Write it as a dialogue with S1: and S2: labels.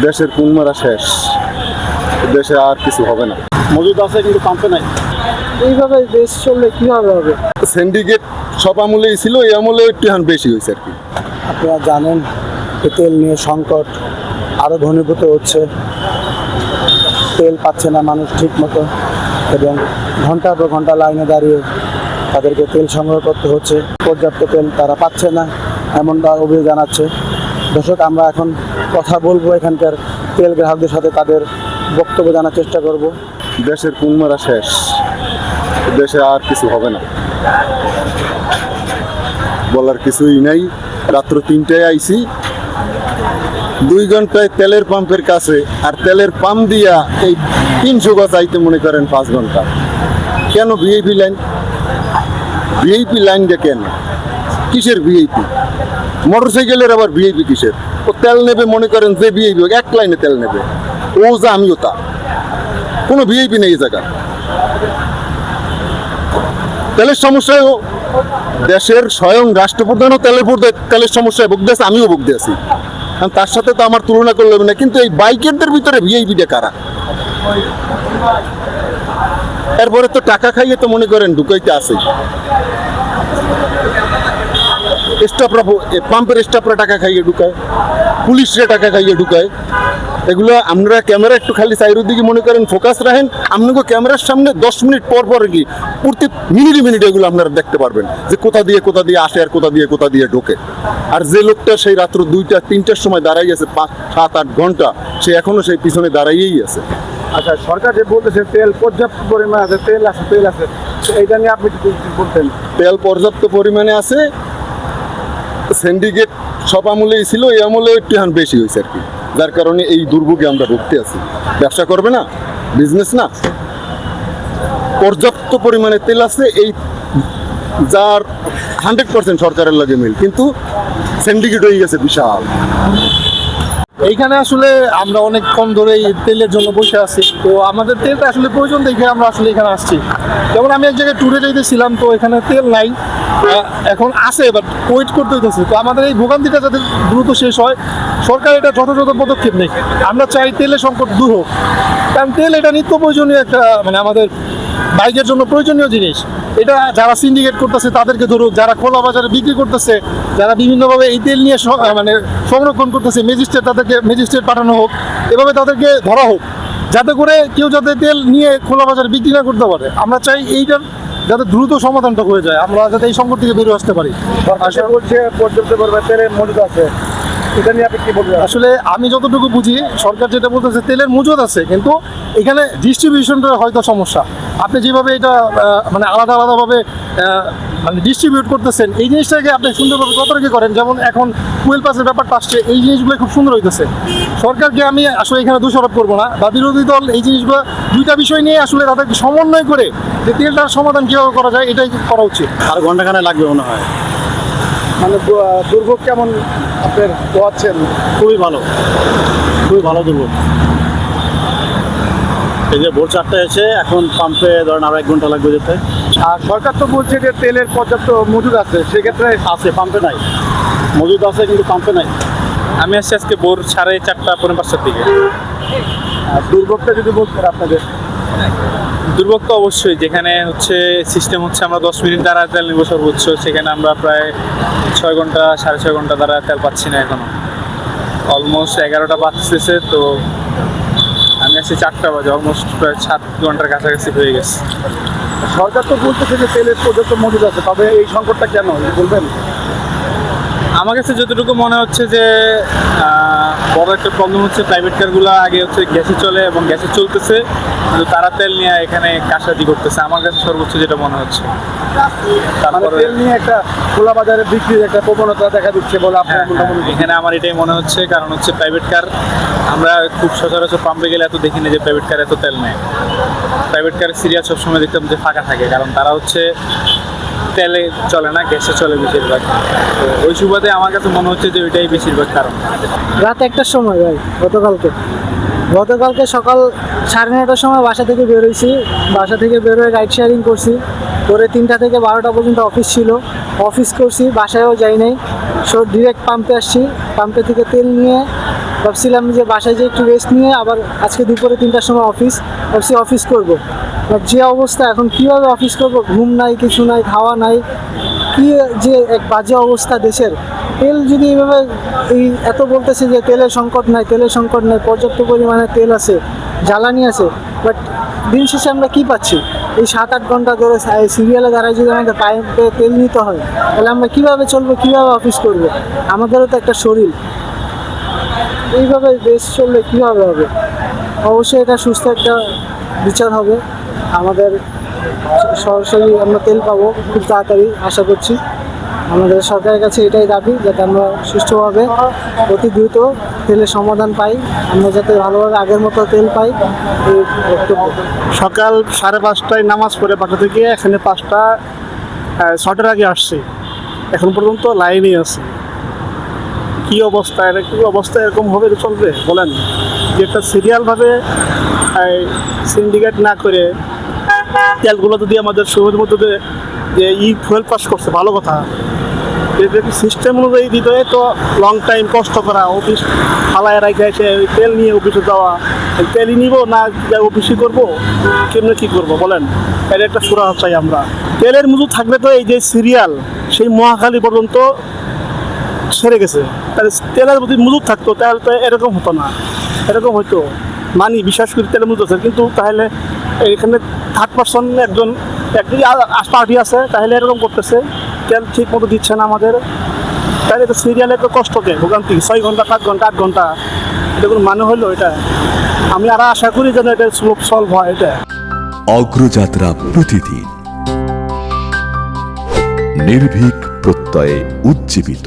S1: দেশের কোন মারা শেষ, দেশে আর কিছু হবে না।
S2: মজুদ আছে কিন্তু পাম্পে নাই।
S3: এইভাবে দেশ চললে কিভাবে হবে?
S1: সিন্ডিকেট সব আমলেই ছিল, এই আমলে একটু এখন বেশি হয়েছে আর কি।
S2: আপনারা জানেন তেল নিয়ে সংকট আরও ঘনীভূত হচ্ছে। তেল পাচ্ছে না মানুষ ঠিক মতো, এবং ঘন্টার পর ঘন্টা লাইনে দাঁড়িয়ে তাদেরকে তেল সংগ্রহ করতে হচ্ছে। পর্যাপ্ত তেল তারা পাচ্ছে না, এমনটা অভিযোগ জানাচ্ছে। দর্শক, আমরা এখন কথা বলবো এখানকার তেল গ্রাহকদের সাথে, তাদের বক্তব্য জানার চেষ্টা করব।
S1: দেশের কোন মারা শেষ, দেশে আর কিছু হবে না, বলার কিছুই নাই। রাত্র 3টায় আইছি, 2 ঘন্টায় তেলের পাম্পের কাছে, আর তেলের পাম্প দিয়া এই 300 গজ আইতে মনে করেন 5 ঘন্টা। কেন ভিআইপি লাইন? ভিআইপি লাইনটা কেন? কিসের ভিআইপি? মোটরসাইকেলের আবার ভিআইপি কিসের? ও তেল নেবে মনে করেন যে ভিআইপি, এক লাইনে তেল নেবে, ও যা আমিও তা। কোনো ভিআইপি নেই এই জায়গা। তেলের সমস্যায় দেশের স্বয়ং রাষ্ট্রপ্রধানও তেলের সমস্যায় ভুগতেছে, আমিও ভুগতে আছি। তার সাথে তো আমার তুলনা করলে হবে না। কিন্তু এই বাইকারদের ভিতরে ভিআইপিটা কারা? এরপরে তো টাকা খাইয়ে তো মনে করেন ঢুকাইতে আসে। স্টাফরা, পাম্পের স্টাফরা টাকা খাইয়ে ঢুকায়, পুলিশরা টাকা খাইয়ে ঢুকায়। এগুলো আপনারা ক্যামেরা একটু খালি সাইডের দিকে মনে করেন ফোকাস রাখেন, আপনাকে ক্যামেরার সামনে 10 মিনিট পর পর কি প্রতি মিনিটে এগুলো আপনারা দেখতে পারবেন যে কোথা দিয়ে আসে আর কোথা দিয়ে ঢোকে। আর যে লোকটা সেই রাত্র 2টা 3টার সময় দাঁড়াই আছে 5-7-8 ঘন্টা, সে এখনো সেই পিছনে দাঁড়াইয়েই আছে।
S2: আচ্ছা, সরকার যে বলতেছে তেল পর্যাপ্ত পরিমাণে আছে, তেল আছে, এইটা নিয়ে আপনি কি বলতেন?
S1: তেল পর্যাপ্ত পরিমাণে আছে, সিন্ডিকেট সব আমলেই ছিল, এই আমলে একটু এখন বেশি হয়েছে আর কি। যার কারণে এই দুর্ভোগে আমরা ভুগতে আছি। ব্যবসা করবে না, বিজনেস না, পর্যাপ্ত পরিমাণে তেল আছে, এই যার 100% সরকারের লাগে মিল, কিন্তু সিন্ডিকেট হয়ে গেছে বিশাল।
S3: এইখানে আসলে আমরা অনেকক্ষণ ধরে এই তেলের জন্য বসে আছি, তো আমাদের তেলটা আসলে প্রয়োজন দেখে আমরা আসলে এখানে আসছি। যেমন আমি এক জায়গায় ট্যুরে যাইতেছিলাম, তো এখানে তেল নাই, এখন আসে, বাট ওয়েট করতে হইতেছে। তো আমাদের এই ভোগান্তিটা যাতে দ্রুত শেষ হয়, সরকার এটা যথাযথ পদক্ষেপ নেই। আমরা চাই তেলের সংকট দূর হোক, কারণ তেল এটা নিত্য প্রয়োজনীয় একটা, মানে আমাদের বাইকের জন্য প্রয়োজনীয় জিনিস। এটা যারা সিন্ডিকেট করতেছে তাদেরকে ধরুক, যারা খোলা বাজারে বিক্রি করতেছে, যারা বিভিন্নভাবে এই তেল নিয়ে মানে সংরক্ষণ করতেছে, ম্যাজিস্ট্রেট পাঠানো হোক, এভাবে তাদেরকে ধরা হোক, যাতে করে কেউ যাতে তেল নিয়ে খোলা বাজারে বিক্রি না করতে পারে। আমরা চাই এইটার যাতে দ্রুত সমাধানটা হয়ে যায়, আমরা যাতে এই সংকট থেকে বেরিয়ে আসতে পারি।
S2: আশা করছে পর্যাপ্ত পরিমাণে তেলের মজুদ আছে, এটা নিয়ে আপনি কি বলবেন?
S3: আসলে আমি যতটুকু বুঝি, সরকার যেটা বলতেছে তেলের মজুদ আছে, কিন্তু এখানে ডিস্ট্রিবিউশনটা হয়তো সমস্যা। আপনি যেভাবে এটা মানে আলাদাভাবে মানে ডিস্ট্রিবিউট করতেছেন, এই জিনিসটাকে আপনি সুন্দরভাবে তদারকি করেন। যেমন এখন ফুয়েল পাসের ব্যাপারটা আসছে, এই জিনিসগুলো খুব সুন্দর হইতেছে। সরকারকে আমি আসলে এখানে দোষারোপ করবো না, বা বিরোধী দল এই জিনিসগুলো, দুইটা বিষয় নিয়ে আসলে তাদেরকে সমন্বয় করে যে তেলটার সমাধান কীভাবে করা যায়, এটাই করা উচিত।
S2: আর ঘন্টাখানে লাগবে মনে হয়। মানে দুর্ভোগ কেমন আপনার পোহাচ্ছেন?
S4: খুবই ভালো দুর্ভোগ। এই যে ভোর 4টায় এসে এখন পাম্পে ধরেন আরো 1 ঘন্টা লাগবে যেতে।
S2: আর সরকার তো বলছে যে তেলের পর্যাপ্ত মজুদ আছে, সেক্ষেত্রে
S4: আছে, পাম্পে নাই। মজুদ আছে কিন্তু পাম্পে নাই।
S5: আমি আসছি আজকে ভোর 4:30 পৌনে 5টার দিকে।
S2: আর দুর্ভোগটা যদি বলতেন আপনাদের।
S5: দুর্ভোগ তো অবশ্যই, যেখানে হচ্ছে সিস্টেম হচ্ছে আমরা 10 মিনিট দ্বারা তেল নিব সর্বোচ্চ, সেখানে আমরা প্রায় 6 ঘন্টা 6.5 ঘন্টা দ্বারা তেল পাচ্ছি না এখনো। অলমোস্ট 11টা বাজতেছে, তো আমি আসছি 4টা বাজে, অলমোস্ট প্রায় 7 ঘন্টার কাছাকাছি হয়ে গেছে।
S2: সরকার তো বলতেছে যে তেলের পর্যাপ্ত মজুদ আছে, তবে এই সংকটটা কেন বলবেন?
S5: আমার কাছে যতটুকু মনে হচ্ছে যে বড় একটা প্রবলেম হচ্ছে প্রাইভেট কারগুলো আগে হচ্ছে গ্যাসে চলে এবং গ্যাসে চলতেছে, কিন্তু তারা তেল নিয়ে এখানে কারসাজি করতেছে। আমার কাছে সর্বোচ্চ যেটা মনে হচ্ছে,
S2: তারপরে তেল নিয়ে একটা খোলা বাজারে বিক্রির একটা প্রবণতা দেখা দিচ্ছে বলে আপনার
S5: এখানে আমার এটাই মনে হচ্ছে। কারণ হচ্ছে প্রাইভেট কার, আমরা খুব সচরাচর পাম্পে গেলে এত দেখি না যে প্রাইভেট কার এত তেল নেয়। প্রাইভেট কারের সিরিয়াল সবসময় দেখতাম যে ফাঁকা থাকে, কারণ তারা হচ্ছে তেলে চলে না, গ্যাসে চলে বেশিরভাগ। তো ওই সুবাদে আমার কাছে মনে হচ্ছে যে ওইটাই বেশিরভাগ কারণ।
S3: রাত 1টার সময় ভাই, গতকালকে সকাল 9:30টার সময় বাসা থেকে বেরোইছি। বাসা থেকে বেরোয় রাইড শেয়ারিং করছি, করে 3টা থেকে 12টা পর্যন্ত অফিস করছি, বাসায়ও যাই নাই। ডিরেক্ট পাম্পে আসছি, পাম্পে থেকে তেল নিয়ে
S2: ভাবছিলাম যে বাসায় যে একটু রেস্ট নিয়ে আবার আজকে দুপুরে 3টার সময় ভাবছি অফিস করব। বাট যে অবস্থা এখন কীভাবে অফিস করব, ঘুম নাই, কিছু নাই, খাওয়া নাই, কি যে এক বাজে অবস্থা দেশের। তেল যদি এইভাবে এত বলতেছে যে তেলের সংকট নাই, পর্যাপ্ত পরিমাণে তেল আছে, জ্বালানি আছে, বাট দিন শেষে আমরা কি পাচ্ছি? এই 7-8 ঘন্টা ধরে সিরিয়ালে দাঁড়ায় যদি আমাদের পাইপে তেল নিতে হয়, তাহলে আমরা কীভাবে চলবো, কীভাবে অফিস করব? আমাদেরও তো একটা শরীর। এইভাবে দেশ চললে কীভাবে হবে? অবশ্যই এটা সুস্থ একটা বিচার হবে। আমাদের সরাসরি আমরা তেল পাবো খুব তাড়াতাড়ি, আশা করছি। আমাদের সরকারের কাছে এটাই দাবি, যাতে আমরা সুষ্ঠুভাবে অতি দ্রুত তেলের সমাধান পাই, আমরা যাতে ভালোভাবে আগের মতো তেল পাই, এই বক্তব্য।
S3: সকাল 5:30টায় নামাজ পড়ে বাসা থেকে এখানে 6টার আগে আসছি, এখন পর্যন্ত লাইনই আছে। কি অবস্থা এরকম হবে চলবে বলেন? যে একটা সিরিয়ালভাবে সিন্ডিকেট না করে তেলগুলো যদি আমাদের সময়ের মধ্যে যে ফুয়েল পাস করছে, ভালো কথা। সিস্টেম অনুযায়ী দিতে হয় তো লং টাইম কষ্ট করা, অফিস ফালায় রাখে এসে তেল নিয়ে অফিসে যাওয়া, তেলই নিব না অফিসই করবো, কেমনি কী করবো বলেন? এর একটা সুরাহা চাই আমরা। তেলের মজুদ থাকলে তো এই যে সিরিয়াল সেই মহাখালী পর্যন্ত সেরে গেছে, তাহলে তেলের যদি মজুদ থাকতো তাহলে তো এরকম হতো না। এরকম হয়তো মানি বিশ্বাস করি তেলের মজুদ আছে, কিন্তু তাহলে এখানে থার্ড পার্সন একজন পার্টি আছে, তাহলে এরকম করতেছে, তেল ঠিক মতো দিচ্ছে না আমাদের, তাহলে তো সিরিয়ালে তো কষ্টকে ভোগান্তি, 6 ঘন্টা 7 ঘন্টা 8 ঘন্টা, এটা কোনো মানে হলো? এটা আমি আরো আশা করি যেন এটা সলভ হয়। এটা
S6: অগ্রযাত্রা প্রতিদিন, নির্ভীক প্রত্যয়ে উজ্জীবিত।